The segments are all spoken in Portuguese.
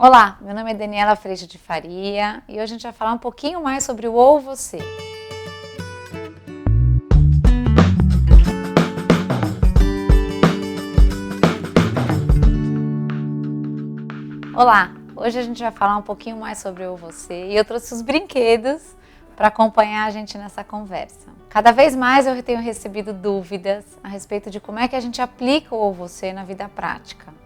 Olá, meu nome é Daniela Freixo de Faria e hoje a gente vai falar um pouquinho mais sobre o ou você. Olá, hoje a gente vai falar um pouquinho mais sobre o você e eu trouxe os brinquedos para acompanhar a gente nessa conversa. Cada vez mais eu tenho recebido dúvidas a respeito de como é que a gente aplica o ou você na vida prática.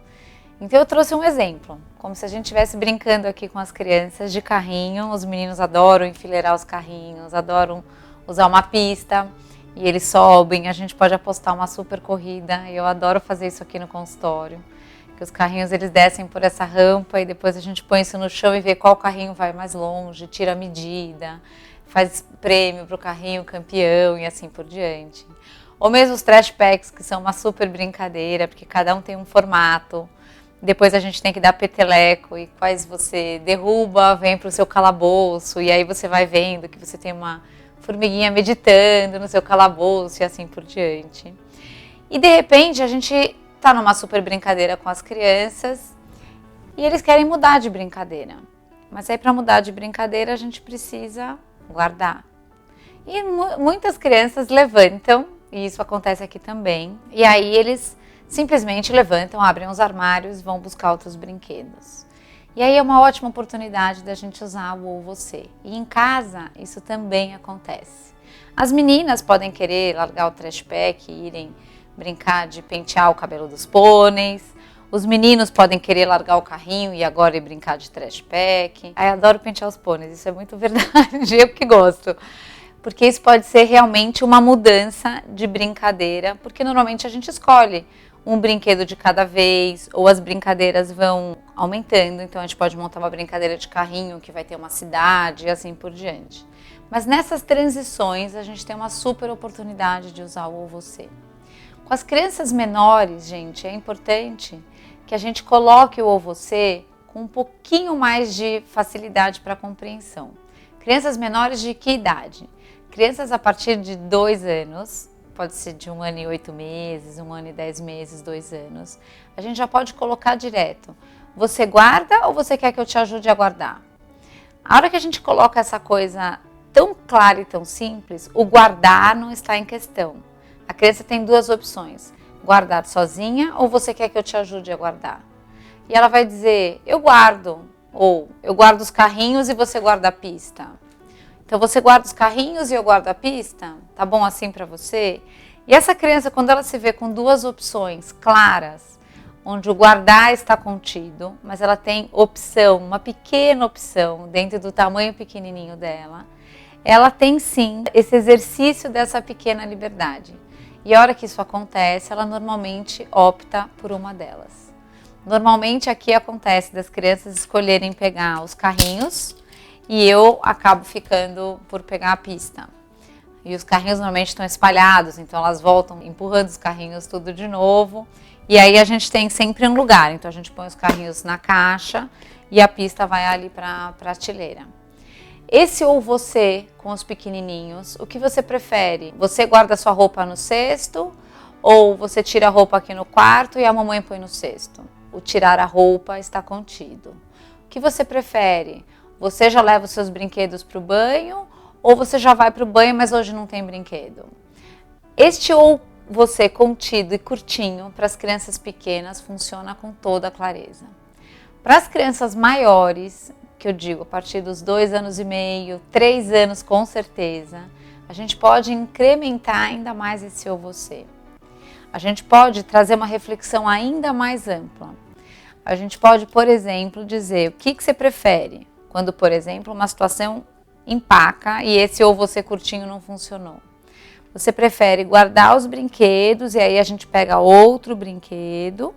Então eu trouxe um exemplo, como se a gente estivesse brincando aqui com as crianças de carrinho. Os meninos adoram enfileirar os carrinhos, adoram usar uma pista e eles sobem, a gente pode apostar uma super corrida. Eu adoro fazer isso aqui no consultório, que os carrinhos eles descem por essa rampa e depois a gente põe isso no chão e vê qual carrinho vai mais longe, tira a medida, faz prêmio para o carrinho campeão e assim por diante. Ou mesmo os trash packs, que são uma super brincadeira, porque cada um tem um formato. Depois a gente tem que dar peteleco e quais você derruba, vem para o seu calabouço e aí você vai vendo que você tem uma formiguinha meditando no seu calabouço e assim por diante. E de repente a gente está numa super brincadeira com as crianças e eles querem mudar de brincadeira. Mas aí para mudar de brincadeira a gente precisa guardar. E muitas crianças levantam, e isso acontece aqui também, e aí eles simplesmente levantam, abrem os armários e vão buscar outros brinquedos. E aí é uma ótima oportunidade da gente usar o ou você. E em casa isso também acontece. As meninas podem querer largar o trash pack e irem brincar de pentear o cabelo dos pôneis. Os meninos podem querer largar o carrinho e agora ir brincar de trash pack. Ai, adoro pentear os pôneis, isso é muito verdade, eu que gosto. Porque isso pode ser realmente uma mudança de brincadeira, porque normalmente a gente escolhe um brinquedo de cada vez, ou as brincadeiras vão aumentando, então a gente pode montar uma brincadeira de carrinho que vai ter uma cidade e assim por diante. Mas nessas transições a gente tem uma super oportunidade de usar o ou você. Com as crianças menores, gente, é importante que a gente coloque o ou você com um pouquinho mais de facilidade para compreensão. Crianças menores de que idade? Crianças a partir de 2 anos, pode ser de 1 ano e 8 meses, 1 ano e 10 meses, 2 anos. A gente já pode colocar direto. Você guarda ou você quer que eu te ajude a guardar? A hora que a gente coloca essa coisa tão clara e tão simples, o guardar não está em questão. A criança tem 2 opções, guardar sozinha ou você quer que eu te ajude a guardar? E ela vai dizer, eu guardo, ou eu guardo os carrinhos e você guarda a pista. Então você guarda os carrinhos e eu guardo a pista? Tá bom assim para você? E essa criança, quando ela se vê com 2 opções claras, onde o guardar está contido, mas ela tem opção, uma pequena opção dentro do tamanho pequenininho dela, ela tem sim esse exercício dessa pequena liberdade. E a hora que isso acontece, ela normalmente opta por uma delas. Normalmente aqui acontece das crianças escolherem pegar os carrinhos e eu acabo ficando por pegar a pista. E os carrinhos normalmente estão espalhados, então elas voltam empurrando os carrinhos tudo de novo. E aí a gente tem sempre um lugar, então a gente põe os carrinhos na caixa e a pista vai ali para a prateleira. Esse ou você com os pequenininhos, o que você prefere? Você guarda sua roupa no cesto ou você tira a roupa aqui no quarto e a mamãe põe no cesto? O tirar a roupa está contido. O que você prefere? Você já leva os seus brinquedos para o banho ou você já vai para o banho, mas hoje não tem brinquedo? Este ou você contido e curtinho para as crianças pequenas funciona com toda a clareza. Para as crianças maiores, que eu digo a partir dos 2 anos e meio, 3 anos com certeza, a gente pode incrementar ainda mais esse ou você. A gente pode trazer uma reflexão ainda mais ampla. A gente pode, por exemplo, dizer o que você prefere quando, por exemplo, uma situação empaca e esse ou você curtinho não funcionou. Você prefere guardar os brinquedos e aí a gente pega outro brinquedo?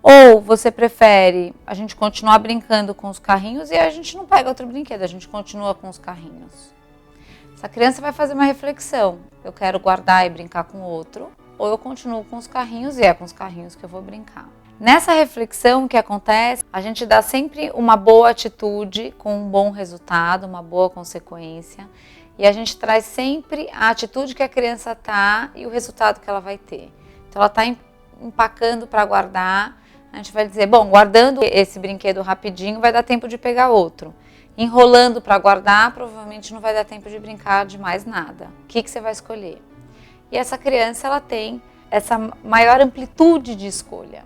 Ou você prefere a gente continuar brincando com os carrinhos e a gente não pega outro brinquedo, a gente continua com os carrinhos? Essa criança vai fazer uma reflexão. Eu quero guardar e brincar com outro, ou eu continuo com os carrinhos e é com os carrinhos que eu vou brincar. Nessa reflexão, o que acontece? A gente dá sempre uma boa atitude com um bom resultado, uma boa consequência. E a gente traz sempre a atitude que a criança está e o resultado que ela vai ter. Então ela está empacando para guardar, a gente vai dizer, bom, guardando esse brinquedo rapidinho vai dar tempo de pegar outro. Enrolando para guardar, provavelmente não vai dar tempo de brincar de mais nada. O que você vai escolher? E essa criança, ela tem essa maior amplitude de escolha.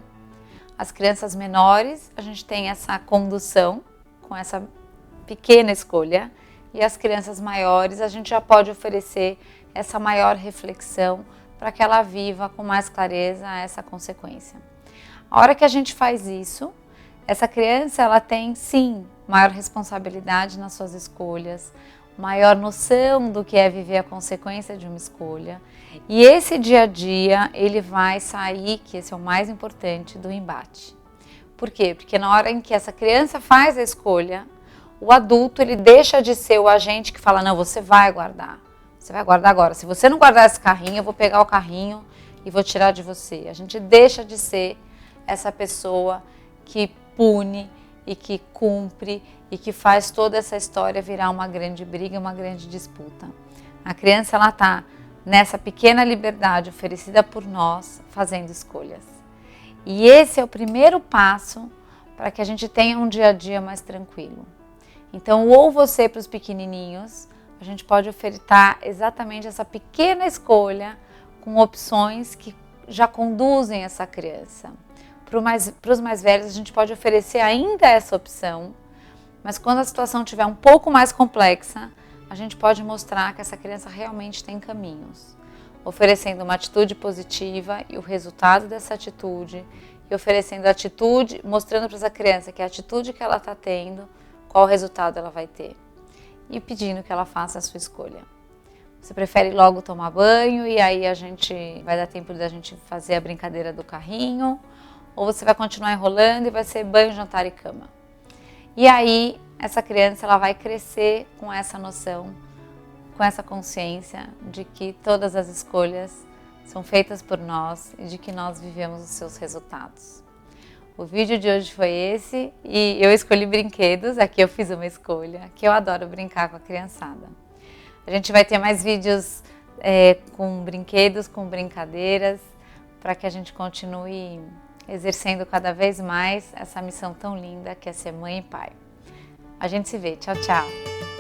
As crianças menores, a gente tem essa condução com essa pequena escolha. E as crianças maiores, a gente já pode oferecer essa maior reflexão para que ela viva com mais clareza essa consequência. A hora que a gente faz isso, essa criança, ela tem sim maior responsabilidade nas suas escolhas, maior noção do que é viver a consequência de uma escolha. E esse dia a dia, ele vai sair, que esse é o mais importante, do embate. Por quê? Porque na hora em que essa criança faz a escolha, o adulto, ele deixa de ser o agente que fala, não, você vai guardar agora. Se você não guardar esse carrinho, eu vou pegar o carrinho e vou tirar de você. A gente deixa de ser essa pessoa que pune e que cumpre e que faz toda essa história virar uma grande briga, uma grande disputa. A criança, ela está nessa pequena liberdade oferecida por nós, fazendo escolhas. E esse é o primeiro passo para que a gente tenha um dia a dia mais tranquilo. Então, ou você para os pequenininhos, a gente pode ofertar exatamente essa pequena escolha com opções que já conduzem essa criança. Para os mais velhos, a gente pode oferecer ainda essa opção, mas quando a situação estiver um pouco mais complexa, a gente pode mostrar que essa criança realmente tem caminhos, oferecendo uma atitude positiva e o resultado dessa atitude, e oferecendo a atitude, mostrando para essa criança que a atitude que ela está tendo, qual resultado ela vai ter, e pedindo que ela faça a sua escolha. Você prefere logo tomar banho e aí vai dar tempo da gente fazer a brincadeira do carrinho, ou você vai continuar enrolando e vai ser banho, jantar e cama. E aí essa criança, ela vai crescer com essa noção, com essa consciência de que todas as escolhas são feitas por nós e de que nós vivemos os seus resultados. O vídeo de hoje foi esse e eu escolhi brinquedos, aqui eu fiz uma escolha, que eu adoro brincar com a criançada. A gente vai ter mais vídeos com brinquedos, com brincadeiras, para que a gente continue exercendo cada vez mais essa missão tão linda que é ser mãe e pai. A gente se vê. Tchau, tchau!